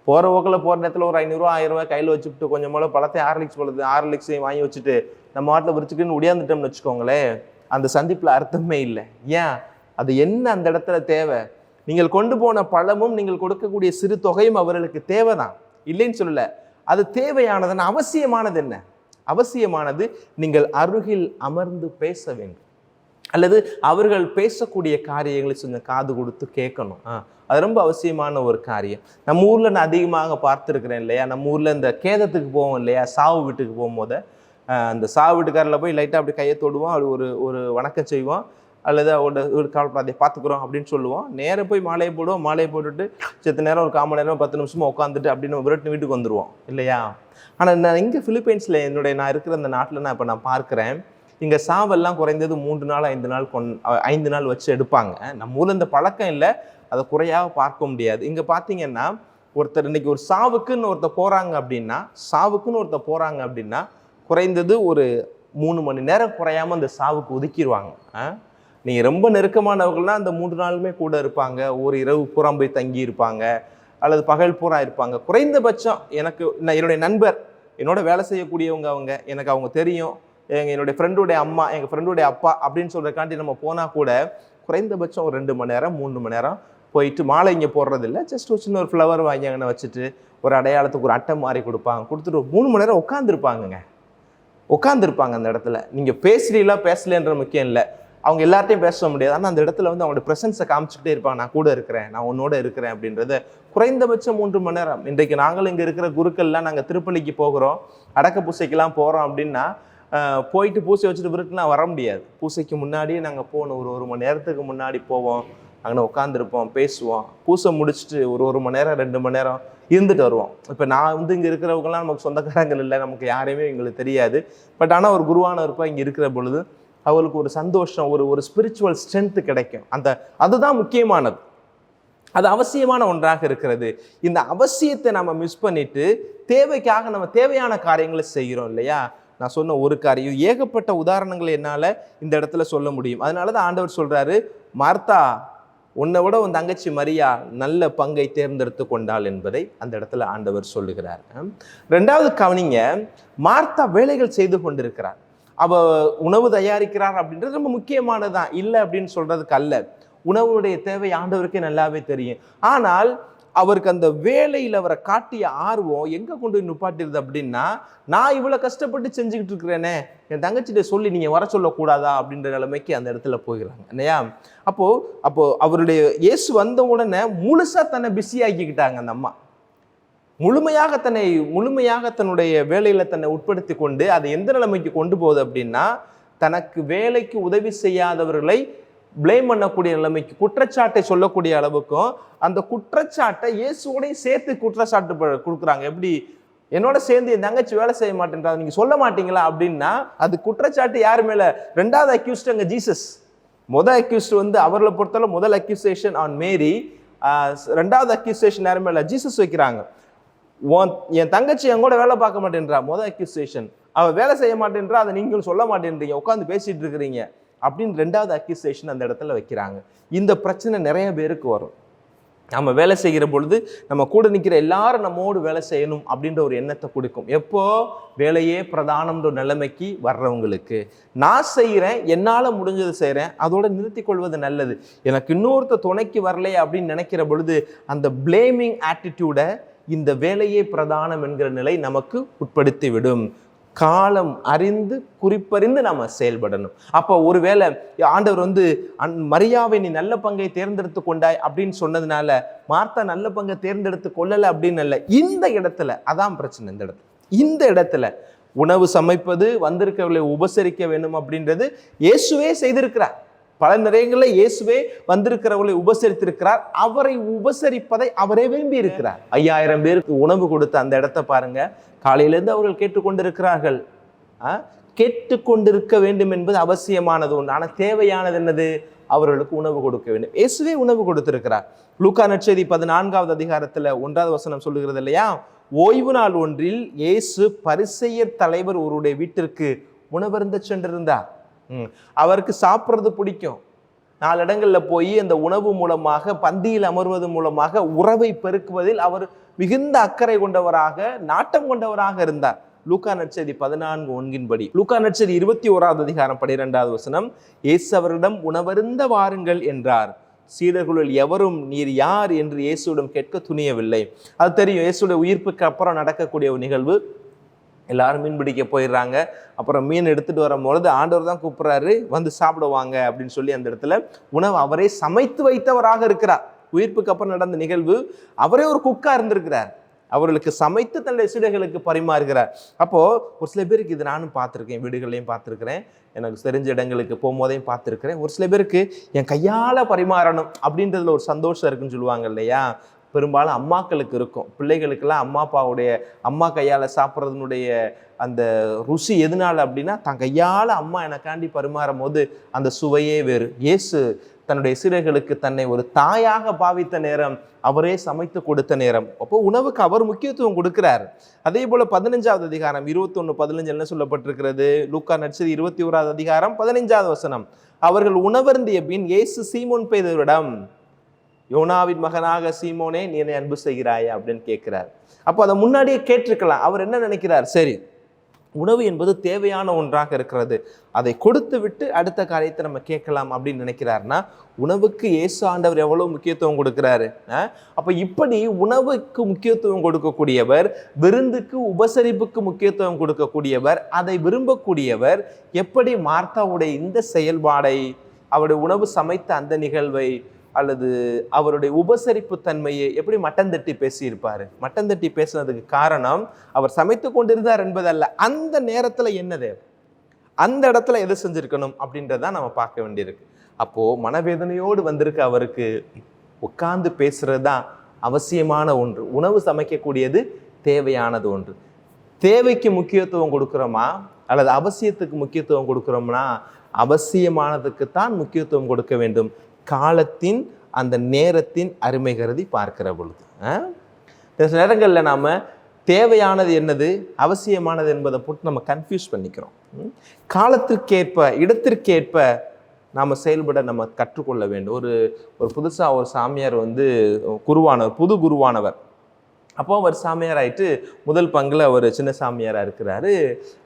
போகிற போக்கில் போகிற நேரத்தில் ஒரு 500 1000 ரூபாய் கையில் வச்சுட்டு கொஞ்சம் போல பழத்தை ஹார்லிக்ஸையும் வாங்கி வச்சுட்டு நம்ம வாட்டில் விரிச்சுக்கின்னு உடையாந்துட்டோம்னு வச்சுக்கோங்களேன், அந்த சந்திப்பில் அர்த்தமே இல்லை. ஏன்? அது என்ன அந்த இடத்துல தேவை? நீங்கள் கொண்டு போன பழமும் நீங்கள் கொடுக்கக்கூடிய சிறு தொகையும் அவர்களுக்கு தேவைதான், இல்லைன்னு சொல்லலை. அது தேவையானதுன்னு அவசியமானது என்ன? அவசியமானது நீங்கள் அருகில் அமர்ந்து பேச வேண்டும், அல்லது அவர்கள் பேசக்கூடிய காரியங்களை கொஞ்சம் காது கொடுத்து கேட்கணும். அது ரொம்ப அவசியமான ஒரு காரியம். நம்ம ஊரில் நான் அதிகமாக பார்த்துருக்குறேன் இல்லையா. நம்ம ஊரில் இந்த கேதத்துக்கு போவோம் இல்லையா, சாவு வீட்டுக்கு போகும்போது அந்த சாவு வீட்டுக்காரில் போய் லைட்டாக அப்படி கையை தொடுவோம், அது ஒரு வணக்கம் செய்வோம், அல்லது அவரோட காலப்படாதை பார்த்துக்குறோம் அப்படின்னு சொல்லுவோம். நேராக போய் மாலையை போடுவோம், மாலையை போட்டுட்டு செத்த நேரம் ஒரு 1/4 மணி நேரம் 10 நிமிஷமாக உட்காந்துட்டு அப்படின்னு விரட்டு வீட்டுக்கு வந்துடுவோம் இல்லையா. ஆனால் நான் இங்கே பிலிப்பைன்ஸில் நான் இருக்கிற அந்த நாட்டில் நான் பார்க்குறேன், இங்கே சாவெல்லாம் குறைந்தது 3 நாள் 5 நாள் வச்சு எடுப்பாங்க. நம்ம ஊரில் இந்த பழக்கம் இல்லை, அதை குறையாக பார்க்க முடியாது. இங்கே பார்த்தீங்கன்னா ஒருத்தர் இன்னைக்கு ஒரு சாவுக்குன்னு ஒருத்தர் போகிறாங்க அப்படின்னா குறைந்தது ஒரு 3 மணி நேரம் குறையாமல் அந்த சாவுக்கு ஒதுக்கிடுவாங்க. நீங்கள் ரொம்ப நெருக்கமானவர்கள்னா அந்த 3 நாளுமே கூட இருப்பாங்க, ஒரு இரவு பூரா போய் தங்கி இருப்பாங்க, அல்லது பகல் பூரா இருப்பாங்க. குறைந்தபட்சம் என்னுடைய நண்பர், என்னோட வேலை செய்யக்கூடியவங்க, அவங்க தெரியும், என்னுடைய ஃப்ரெண்டுடைய அம்மா, எங்கள் ஃப்ரெண்டுடைய அப்பா அப்படின்னு சொல்கிறக்காண்டி நம்ம போனால் கூட குறைந்தபட்சம் ஒரு 2 மணி நேரம் 3 மணி நேரம் போயிட்டு மாலை இங்கே போடுறதில்ல, ஜஸ்ட் ஒரு சின்ன ஒரு ஃப்ளவர் வாங்கி அங்கே வச்சுட்டு ஒரு அடையாளத்துக்கு ஒரு அட்டை மாதிரி கொடுப்பாங்க, கொடுத்துட்டு 3 மணி நேரம் உட்காந்துருப்பாங்க அந்த இடத்துல. நீங்கள் பேசுறீங்களா பேசலன்ற முக்கியம் இல்லை, அவங்க எல்லார்ட்டையும் பேச முடியாது, ஆனால் அந்த இடத்துல வந்து அவங்களோட ப்ரெசன்ஸை காமிச்சிக்கிட்டே இருப்பாங்க, நான் கூட இருக்கிறேன், நான் உன்னோட இருக்கிறேன் அப்படின்றத. குறைந்தபட்சம் 3 மணி நேரம். இன்றைக்கு நாங்கள் இங்கே இருக்கிற குருக்கள்லாம் நாங்கள் திருப்பலிக்கு போகிறோம், அடக்க பூசைக்கெல்லாம் போகிறோம் அப்படின்னா போயிட்டு பூசை வச்சுட்டு விருட்டுலாம் வர முடியாது. பூசைக்கு முன்னாடியே நாங்கள் போகணும், ஒரு மணி நேரத்துக்கு முன்னாடி போவோம், அங்கே உட்காந்துருப்போம், பேசுவோம், பூசை முடிச்சுட்டு ஒரு மணி நேரம் 2 மணி நேரம் இருந்துட்டு வருவோம். இப்போ நான் வந்து இங்கே இருக்கிறவங்கலாம் நமக்கு சொந்தக்காரங்கள் இல்லை, நமக்கு யாரையுமே எங்களுக்கு தெரியாது, பட் ஆனால் ஒரு குருவானவருப்பா இங்கே இருக்கிற பொழுது அவளுக்கு ஒரு சந்தோஷம், ஒரு ஸ்பிரிச்சுவல் ஸ்ட்ரென்த்து கிடைக்கும். அதுதான் முக்கியமானது, அது அவசியமான ஒன்றாக இருக்கிறது. இந்த அவசியத்தை நம்ம மிஸ் பண்ணிட்டு தேவைக்காக நம்ம தேவையான காரியங்களை செய்கிறோம் இல்லையா. நான் சொன்ன ஒரு காரியம், ஏகப்பட்ட உதாரணங்களை என்னால் இந்த இடத்துல சொல்ல முடியும். அதனால தான் ஆண்டவர் சொல்கிறாரு, மார்த்தா உன்னை விட உன் தங்கச்சி மரியா நல்ல பங்கை தேர்ந்தெடுத்து கொண்டாள் என்பதை அந்த இடத்துல ஆண்டவர் சொல்லுகிறார். 2வது கவனிங்க, மார்த்தா வேலைகள் செய்து கொண்டிருக்கிறார், அவ உணவு தயாரிக்கிறார் அப்படின்றது ரொம்ப முக்கியமானதான், இல்லை அப்படின்னு சொல்றதுக்கு அல்ல. உணவுடைய தேவை ஆண்டவருக்கே நல்லாவே தெரியும். ஆனால் அவருக்கு அந்த வேலையில் அவரை காட்டிய ஆர்வம் எங்கே கொண்டு போய் நிப்பாட்டிருது அப்படின்னா, நான் இவ்வளோ கஷ்டப்பட்டு செஞ்சுக்கிட்டு இருக்கிறேனே, என் தங்கச்சிட்ட சொல்லி நீங்கள் வர சொல்லக்கூடாதா அப்படின்ற நிலைமைக்கு அந்த இடத்துல போயிடுறாங்க இல்லையா. அப்போ அவருடைய இயேசு வந்த உடனே முழுசாக தன்னை பிஸி ஆக்கிக்கிட்டாங்க அந்த அம்மா. முழுமையாக தன்னுடைய வேலையில் தன்னை உட்படுத்தி கொண்டு அதை எந்த நிலைமைக்கு கொண்டு போகுது அப்படின்னா, தனக்கு வேலைக்கு உதவி செய்யாதவர்களை பிளேம் பண்ணக்கூடிய நிலைமைக்கு, குற்றச்சாட்டை சொல்லக்கூடிய அளவுக்கும், அந்த குற்றச்சாட்டை இயேசுவோடையும் சேர்த்து குற்றச்சாட்டு கொடுக்குறாங்க. எப்படி என்னோட சேர்ந்து என் தங்கச்சி வேலை செய்ய மாட்டேன்றா, நீங்க சொல்ல மாட்டீங்களா அப்படின்னா அது குற்றச்சாட்டு யாரு மேல? 2வது அக்யூஸ்ட் அங்க ஜீசஸ். அக்யூஸ்ட் வந்து அவர்களை பொறுத்தவரை முதல் அக்யூசேஷன் ஆன் மேரி, 2வது அக்யூசேஷன் யாரு மேல? ஜீசஸ் வைக்கிறாங்க. என் தங்கச்சி என் கூட வேலை பார்க்க மாட்டேன்றா, அக்யூசேஷன். அவ வேலை செய்ய மாட்டேன்றா, அதை நீங்களும் சொல்ல மாட்டேன்றீங்க, உட்காந்து பேசிட்டு இருக்கிறீங்க அப்படின்னு 2வது அக்யூசேஷன் அந்த இடத்துல வைக்கிறாங்க. இந்த பிரச்சனை நிறைய பேருக்கு வரும். நம்ம வேலை செய்கிற பொழுது நம்ம கூட நிற்கிற எல்லாரும் நம்மோடு வேலை செய்யணும் அப்படின்ற ஒரு எண்ணத்தை கொடுக்கும். எப்போ? வேலையே பிரதானம்ன்ற நிலைமைக்கு வர்றவங்களுக்கு. நான் செய்கிறேன், என்னால் முடிஞ்சதை செய்கிறேன், அதோட நிறுத்தி கொள்வது நல்லது. எனக்கு இன்னொருத்த துணைக்கு வரலையே அப்படின்னு நினைக்கிற பொழுது அந்த பிளேமிங் ஆட்டிடியூடை இந்த வேலையே பிரதானம் என்கிற நிலை நமக்கு உட்படுத்திவிடும். காலம் அறிந்து குறிப்பறிந்து நாம செயல்படணும். அப்போ ஒருவேளை ஆண்டவர் மரியாவை நீ நல்ல பங்கை தேர்ந்தெடுத்து கொண்டாய் அப்படின்னு சொன்னதுனால மார்த்தா நல்ல பங்கை தேர்ந்தெடுத்து கொள்ளல அப்படின்னு அல்ல. இந்த இடத்துல அதான் பிரச்சனை. இந்த இடத்துல உணவு சமைப்பது, வந்திருக்கவர்களை உபசரிக்க வேண்டும் அப்படின்றது இயேசுவே செய்திருக்கிறார். பல நேரங்களில் இயேசுவே வந்திருக்கிறவர்களை உபசரித்திருக்கிறார். அவரை உபசரிப்பதை அவரே விரும்பி இருக்கிறார். 5000 பேருக்கு உணவு கொடுத்த அந்த இடத்தை பாருங்க. காலையிலிருந்து அவர்கள் கேட்டுக்கொண்டிருக்கிறார்கள். கேட்டுக்கொண்டிருக்க வேண்டும் என்பது அவசியமானது ஒன்று. ஆனால் தேவையானது என்னது? அவர்களுக்கு உணவு கொடுக்க வேண்டும். இயேசுவே உணவு கொடுத்திருக்கிறார். லூக்கா நற்செய்தி 14வது அதிகாரத்துல 1வது வசனம் சொல்லுகிறது இல்லையா? ஓய்வு நாள் ஒன்றில் இயேசு பரிசேயர் தலைவர் ஒருவருடைய வீட்டிற்கு உணவருந்த சென்றிருந்தார். அவருக்கு சாப்பிட்றது பிடிக்கும். 4 இடங்கள்ல போய் அந்த உணவு மூலமாக, பந்தியில் அமர்வது மூலமாக உறவை பெருக்குவதில் அவர் மிகுந்த அக்கறை கொண்டவராக, நாட்டம் கொண்டவராக இருந்தார். லூக்கா நற்செய்தி 14:1 லூக்கா நற்செய்தி 21வது அதிகாரம் 12வது வசனம், இயேசு அவரிடம் உணவருந்த வாருங்கள் என்றார். சீடர்களுள் எவரும் நீர் யார் என்று இயேசுவிடம் கேட்க துணியவில்லை. அது தெரியும், இயேசுடைய உயிர்ப்புக்கு அப்புறம் நடக்கக்கூடிய ஒரு நிகழ்வு. எல்லாரும் மீன் பிடிக்க போயிடுறாங்க. அப்புறம் மீன் எடுத்துட்டு வரும்பொழுது ஆண்டவர் தான் கூப்பிட்றாரு, வந்து சாப்பிடுவாங்க அப்படின்னு சொல்லி அந்த இடத்துல உணவு அவரே சமைத்து வைத்தவராக இருக்கிறார். உயிர்ப்புக்கு அப்புறம் நடந்த நிகழ்வு. அவரே ஒரு குக்கா இருந்திருக்கிறார். அவர்களுக்கு சமைத்து தன்னுடைய சீடர்களுக்கு பரிமாறுகிறார். அப்போ ஒரு சில பேருக்கு இது நானும் பார்த்துருக்கேன், வீடுகளையும் பார்த்துருக்கிறேன், எனக்கு தெரிஞ்ச இடங்களுக்கு போகும்போதையும் பார்த்துருக்கிறேன். ஒரு சில பேருக்கு என் கையால் பரிமாறணும் அப்படின்றதுல ஒரு சந்தோஷம் இருக்குன்னு சொல்லுவாங்க இல்லையா? பெரும்பாலும் அம்மாக்களுக்கு இருக்கும். பிள்ளைகளுக்கெல்லாம் அம்மா கையால் சாப்பிட்றதுனுடைய அந்த ருசி எதனால அப்படின்னா, தன் கையால் அம்மா எனக்காண்டி பரிமாறும் போது அந்த சுவையே வேறு. இயேசு தன்னுடைய சீடர்களுக்கு தன்னை ஒரு தாயாக பாவித்த நேரம், அவரே சமைத்து கொடுத்த நேரம். அப்போ உணவுக்கு அவர் முக்கியத்துவம் கொடுக்கிறார். அதே போல 15வது அதிகாரம் 21:15 என்ன சொல்லப்பட்டிருக்கிறது? லூக்கா நற்செய்தி 21வது அதிகாரம் 15வது வசனம், அவர்கள் உணவருந்திய பின் இயேசு சீமோன் பேதுருவிடம், யோனாவின் மகனாக சீமோனே, நீ என்னை அன்பு செய்கிறாயா அப்படின்னு கேட்கிறார். அப்போ அதை முன்னாடியே கேட்டிருக்கலாம். அவர் என்ன நினைக்கிறார்? சரி, உணவு என்பது தேவையான ஒன்றாக இருக்கிறது, அதை கொடுத்து விட்டு அடுத்த காரியத்தை நம்ம கேட்கலாம் அப்படின்னு நினைக்கிறாருன்னா, உணவுக்கு இயேசு ஆண்டவர் எவ்வளவு முக்கியத்துவம் கொடுக்கிறாரு. அப்போ இப்படி உணவுக்கு முக்கியத்துவம் கொடுக்கக்கூடியவர், விருந்துக்கு உபசரிப்புக்கு முக்கியத்துவம் கொடுக்கக்கூடியவர், அதை விரும்பக்கூடியவர், எப்படி மார்த்தாவுடைய இந்த செயல்பாடை, அவருடைய உணவு சமைத்த அந்த நிகழ்வை அல்லது அவருடைய உபசரிப்பு தன்மையை எப்படி மட்டம் தட்டி பேசியிருப்பாரு? மட்டம் தட்டி பேசுனதுக்கு காரணம் அவர் சமைத்து கொண்டிருந்தார் என்பதல்ல, அந்த நேரத்துல என்னது, அந்த இடத்துல எது செஞ்சிருக்கணும் அப்படின்றதான் நம்ம பார்க்க வேண்டியிருக்கு. அப்போ மனவேதனையோடு வந்திருக்க அவருக்கு உட்கார்ந்து பேசுறது தான் அவசியமான ஒன்று. உணவு சமைக்கக்கூடியது தேவையானது ஒன்று. தேவைக்கு முக்கியத்துவம் கொடுக்குறோமா அல்லது அவசியத்துக்கு முக்கியத்துவம் கொடுக்குறோம்னா, அவசியமானதுக்குத்தான் முக்கியத்துவம் கொடுக்க வேண்டும். காலத்தின் அந்த நேரத்தின் அருமை கருதி பார்க்கிற பொழுது சில நேரங்களில் நாம் தேவையானது என்னது, அவசியமானது என்பதை போட்டு நம்ம கன்ஃபியூஸ் பண்ணிக்கிறோம். காலத்திற்கேற்ப, இடத்திற்கேற்ப நாம் செயல்பட நம்ம கற்றுக்கொள்ள வேண்டும். ஒரு புதுசாக ஒரு சாமியார் குருவானவர், புது குருவானவர். அப்போ அவர் சாமியார் ஆயிட்டு முதல் பங்கில் அவர் சின்ன சாமியாராக இருக்கிறாரு.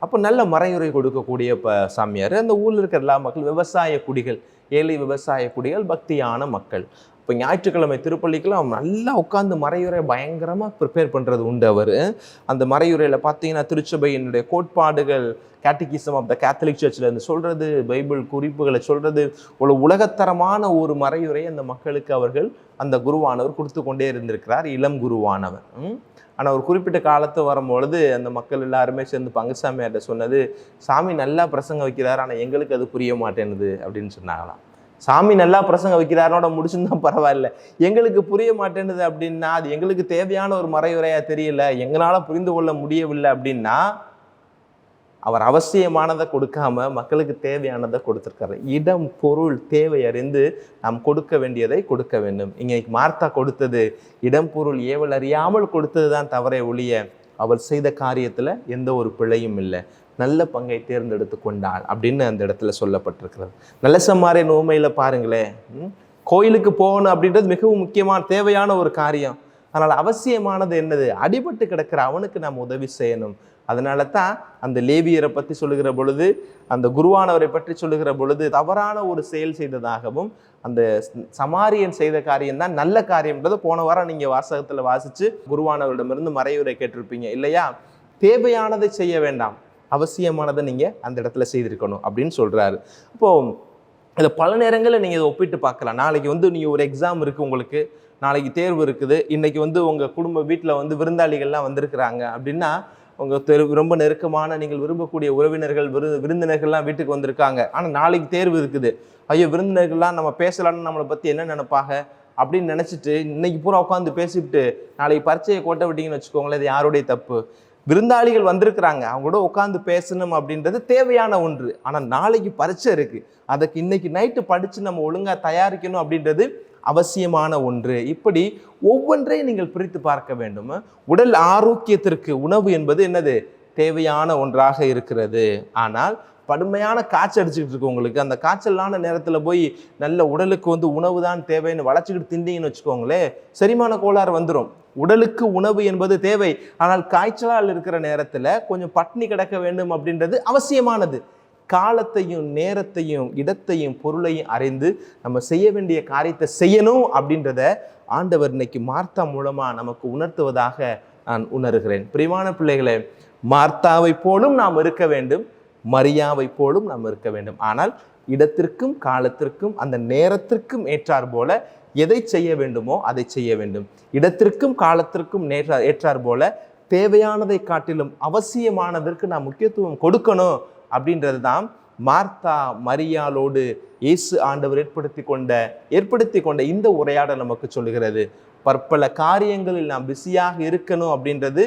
அப்போ நல்ல மறையுரை கொடுக்கக்கூடிய சாமியார். அந்த ஊரில் இருக்கிற எல்லா மக்கள் விவசாய குடிகள், ஏழை விவசாய குடிகள், பக்தியான மக்கள். இப்போ ஞாயிற்றுக்கிழமை திருப்பள்ளிக்கெல்லாம் நல்லா உட்காந்து மறையுரை பயங்கரமாக ப்ரிப்பேர் பண்ணுறது உண்டு. அவர் அந்த மறையுரையில் பார்த்தீங்கன்னா திருச்சபையினுடைய கோட்பாடுகள், கேட்டகிசம் ஆஃப் த கேத்தலிக் சர்ச்சில் இருந்து சொல்கிறது, பைபிள் குறிப்புகளை சொல்கிறது, ஒரு உலகத்தரமான ஒரு மறையுரை அந்த மக்களுக்கு அவர்கள் அந்த குருவானவர் கொடுத்து கொண்டே இருந்திருக்கிறார், இளம் குருவானவர். ஆனால் ஒரு குறிப்பிட்ட காலத்து வரும்பொழுது அந்த மக்கள் எல்லாருமே சேர்ந்து பங்குசாமியார்கிட்ட சொன்னது, சாமி நல்லா பிரசங்கம் வைக்கிறார், ஆனால் எங்களுக்கு அது புரிய மாட்டேனுது அப்படின்னு சொன்னாங்களாம். சாமி நல்லா பிரசங்கம் வைக்கிறாரோட முடிச்சுருந்தா பரவாயில்ல, எங்களுக்கு புரிய மாட்டேன்னுது அப்படின்னா அது எங்களுக்கு தேவையான ஒரு மறையுரையா தெரியல, எங்களால் புரிந்து கொள்ள முடியவில்லை அப்படின்னா அவர் அவசியமானதை கொடுக்காம மக்களுக்கு தேவையானதை கொடுத்துருக்காரு. இடம் பொருள் தேவை அறிந்து நாம் கொடுக்க வேண்டியதை கொடுக்க வேண்டும். இன்னைக்கு மார்த்தா கொடுத்தது இடம் பொருள் ஏவல் அறியாமல் கொடுத்தது தான் தவறே ஒழிய அவர் செய்த காரியத்தில் எந்த ஒரு பிழையும் இல்லை. நல்ல பங்கை தேர்ந்தெடுத்து கொண்டாள் அப்படின்னு அந்த இடத்துல சொல்லப்பட்டிருக்கிறது. நல்ல சமாரிய நோமையில் பாருங்களேன், கோயிலுக்கு போகணும் அப்படின்றது மிகவும் முக்கியமான தேவையான ஒரு காரியம். அதனால் அவசியமானது என்னது? அடிபட்டு கிடக்கிற அவனுக்கு நாம் உதவி செய்யணும். அதனால தான் அந்த லேவியரை பற்றி சொல்லுகிற பொழுது, அந்த குருவானவரை பற்றி சொல்லுகிற பொழுது தவறான ஒரு செயல் செய்ததாகவும், அந்த சமாரியன் செய்த காரியம் தான் நல்ல காரியம்ன்றதை போன வாரம் நீங்கள் வாசகத்தில் வாசித்து குருவானவரிடமிருந்து மறைவுரை கேட்டிருப்பீங்க இல்லையா? தேவையானதை செய்ய வேண்டாம், அவசியமானதை நீங்கள் அந்த இடத்துல செய்திருக்கணும் அப்படின்னு சொல்கிறாரு. அப்போது இதை பல நேரங்களில் நீங்கள் இதை ஒப்பிட்டு பார்க்கலாம். நாளைக்கு நீங்கள் ஒரு எக்ஸாம் இருக்குது, உங்களுக்கு நாளைக்கு தேர்வு இருக்குது, இன்றைக்கி உங்கள் குடும்ப வீட்டில் விருந்தாளிகள்லாம் வந்திருக்கிறாங்க அப்படின்னா, உங்கள் ரொம்ப நெருக்கமான நீங்கள் விரும்பக்கூடிய உறவினர்கள் விருந்தினர்கள்லாம் வீட்டுக்கு வந்திருக்காங்க. ஆனால் நாளைக்கு தேர்வு இருக்குது. ஐயோ, விருந்தினர்கள்லாம் நம்ம பேசலான்னு நம்மளை பற்றி என்ன நினைப்பாங்க அப்படின்னு நினச்சிட்டு இன்னைக்கு பூரா உட்காந்து பேசிவிட்டு நாளைக்கு பரீட்சையை கோட்டை விட்டீங்கன்னு வச்சுக்கோங்களேன், இது யாருடைய தப்பு? விருந்தாளிகள் வந்திருக்கிறாங்க, அவங்களோட உட்காந்து பேசணும் அப்படின்றது தேவையான ஒன்று. ஆனால் நாளைக்கு பரீட்சை இருக்குது, அதுக்கு இன்னைக்கு நைட்டு படித்து நம்ம ஒழுங்காக தயாரிக்கணும் அப்படின்றது அவசியமான ஒன்று. இப்படி ஒவ்வொன்றையும் நீங்கள் பிரித்து பார்க்க வேண்டும். உடல் ஆரோக்கியத்திற்கு உணவு என்பது என்னது? தேவையான ஒன்றாக இருக்கிறது. ஆனால் கடுமையான காய்ச்சல் அடிச்சுக்கிட்டு இருக்கு உங்களுக்கு, அந்த காய்ச்சலான நேரத்தில் போய் நல்ல உடலுக்கு உணவு தான் தேவைன்னு வளைச்சிக்கிட்டு திண்டிங்கன்னு வச்சுக்கோங்களேன், செரிமான கோளாறு வந்துடும். உடலுக்கு உணவு என்பது தேவை, ஆனால் காய்ச்சலால் இருக்கிற நேரத்தில் கொஞ்சம் பட்னி கிடக்க வேண்டும் அப்படின்றது அவசியமானது. காலத்தையும் நேரத்தையும் இடத்தையும் பொருளையும் அறிந்து நம்ம செய்ய வேண்டிய காரியத்தை செய்யணும் அப்படின்றத ஆண்டவர் இன்னைக்கு மார்த்தா மூலமா நமக்கு உணர்த்துவதாக நான் உணர்கிறேன். பிரியமான பிள்ளைகளே, மார்த்தாவை போலும் நாம் இருக்க வேண்டும், மரியாவை போலும் நாம் இருக்க வேண்டும். ஆனால் இடத்திற்கும் காலத்திற்கும் அந்த நேரத்திற்கும் ஏற்றார் போல எதை செய்ய வேண்டுமோ அதை செய்ய வேண்டும். இடத்திற்கும் காலத்திற்கும் ஏற்றார் போல தேவையானதை காட்டிலும் அவசியமானதற்கு நாம் முக்கியத்துவம் கொடுக்கணும் அப்படின்றது தான் மார்த்தா மரியாளோடு இயேசு ஆண்டவர் ஏற்படுத்தி கொண்ட இந்த உரையாடல் நமக்கு சொல்லுகிறது. பற்பல காரியங்களில் நாம் பிஸியாக இருக்கணும் அப்படின்றது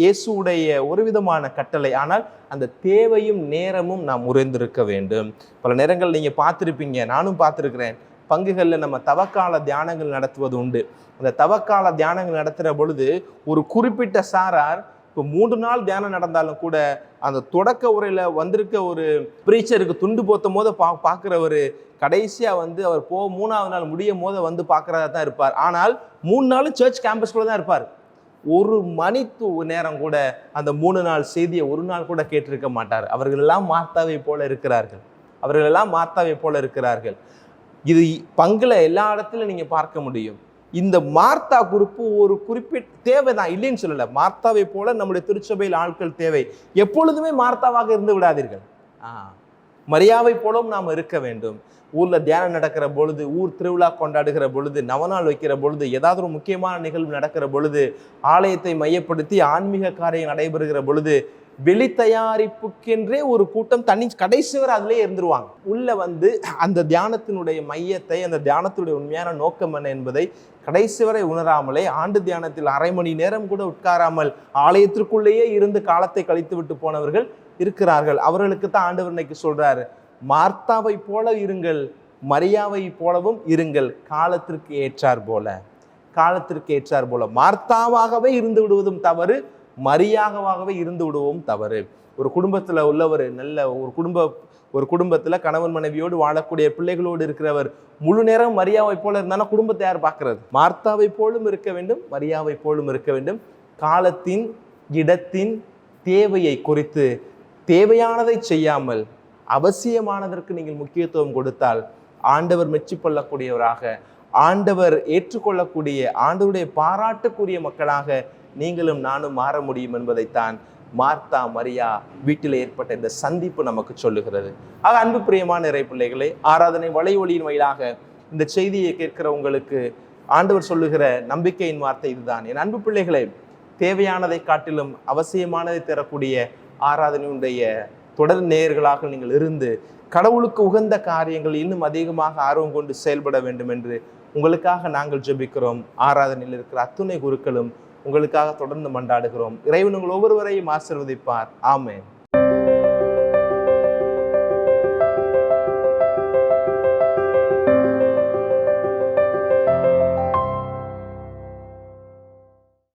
இயேசுடைய ஒரு விதமான கட்டளை. ஆனால் அந்த தேவையும் நேரமும் நாம் உறைந்திருக்க வேண்டும். பல நேரங்கள் நீங்கள் பார்த்துருப்பீங்க, நானும் பார்த்துருக்கிறேன், பங்குகளில் நம்ம தவக்கால தியானங்கள் நடத்துவது உண்டு. அந்த தவக்கால தியானங்கள் நடத்துகிற பொழுது ஒரு குறிப்பிட்ட சாரார் இப்போ 3 நாள் தியானம் நடந்தாலும் கூட அந்த தொடக்க உரையில் வந்திருக்க ஒரு பிரீச்சருக்கு துண்டு போத்தும் போது பார்க்குறவர் கடைசியாக அவர் 3ஆவது நாள் முடியும் போது பார்க்குறதா தான் இருப்பார். ஆனால் 3 நாளும் சர்ச் கேம்பஸ்குள்ளே தான் இருப்பார். ஒரு மணி நேரம் கூட அந்த 3 நாள் செய்தியை ஒரு நாள் கூட கேட்டிருக்க மாட்டார். அவர்களெல்லாம் மார்த்தாவை போல இருக்கிறார்கள். இது பங்குல எல்லா இடத்துலையும் நீங்கள் பார்க்க முடியும். இந்த மார்த்தா குரூப்பு ஒரு குறிப்பிட்ட தேவை தான், இல்லைன்னு சொல்லலை. மார்த்தாவை போல நம்முடைய திருச்சபையில் ஆட்கள் தேவை. எப்பொழுதுமே மார்த்தாவாக இருந்து விடாதீர்கள். மரியாவை போலவும் நாம் இருக்க வேண்டும். ஊரில் தியானம் நடக்கிற பொழுது, ஊர் திருவிழா கொண்டாடுகிற பொழுது, நவநாள் வைக்கிற பொழுது, ஏதாவது ஒரு முக்கியமான நிகழ்வு நடக்கிற பொழுது, ஆலயத்தை மையப்படுத்தி ஆன்மீக காரியம் நடைபெறுகிற பொழுது வெளி தயாரிப்புக்கென்றே ஒரு கூட்டம் தனி கடைசி வரை அதிலே இருந்துருவாங்க. உள்ள அந்த தியானத்தினுடைய மையத்தை, அந்த தியானத்துடைய உண்மையான நோக்கம் என்ன என்பதை கடைசி வரை உணராமலே ஆண்டு தியானத்தில் அரை மணி நேரம் கூட உட்காராமல் ஆலயத்திற்குள்ளேயே இருந்து காலத்தை கழித்து விட்டு போனவர்கள் இருக்கிறார்கள். அவர்களுக்கு தான் ஆண்டவர் இன்னைக்கு சொல்றாரு, மார்த்தாவை போல இருங்கள், மரியாவை போலவும் இருங்கள், காலத்திற்கு ஏற்றார் போல. மார்த்தாவாகவே இருந்து விடுவதும் தவறு, மரியாகவாகவே இருந்து விடுவோம் தவறு. ஒரு குடும்பத்தில் உள்ளவர் ஒரு குடும்பத்தில் கணவன் மனைவியோடு வாழக்கூடிய பிள்ளைகளோடு இருக்கிறவர் முழு நேரம் மரியாவை போல இருந்தாலும் குடும்பத்தை யார் பார்க்கறது? மார்த்தாவை போலும் இருக்க வேண்டும், மரியாவை போலும் இருக்க வேண்டும். காலத்தின் இடத்தின் தேவையை குறித்து தேவையானதை செய்யாமல் அவசியமானதற்கு நீங்கள் முக்கியத்துவம் கொடுத்தால் ஆண்டவர் மெச்சிக்கொள்ளக்கூடியவராக, ஆண்டவர் ஏற்றுக்கொள்ளக்கூடிய, ஆண்டவருடைய பாராட்டுக்குரிய மக்களாக நீங்களும் நானும் மாற முடியும் என்பதைத்தான் மார்த்தா மரியா வீட்டில் ஏற்பட்ட இந்த சந்திப்பு நமக்கு சொல்லுகிறது. ஆக அன்பு பிரியமான இறை பிள்ளைகளே, ஆராதனை வலையொலியின் வழியாக இந்த செய்தியை கேட்கிற உங்களுக்கு ஆண்டவர் சொல்லுகிற நம்பிக்கையின் வார்த்தை இதுதான். என் அன்பு பிள்ளைகளே, தேவையானதை காட்டிலும் அவசியமானதை தரக்கூடிய ஆராதனையுடைய தொடர் நேயர்களாக நீங்கள் இருந்து கடவுளுக்கு உகந்த காரியங்கள் இன்னும் அதிகமாக ஆர்வம் கொண்டு செயல்பட வேண்டும் என்று உங்களுக்காக நாங்கள் ஜெபிக்கிறோம். ஆராதனையில் இருக்கிற அத்துணை குருக்களும் உங்களுக்காக தொடர்ந்து மன்றாடுகிறோம். இறைவன் உங்கள் ஒவ்வொருவரையும் ஆசீர்வதிப்பார். ஆமென்.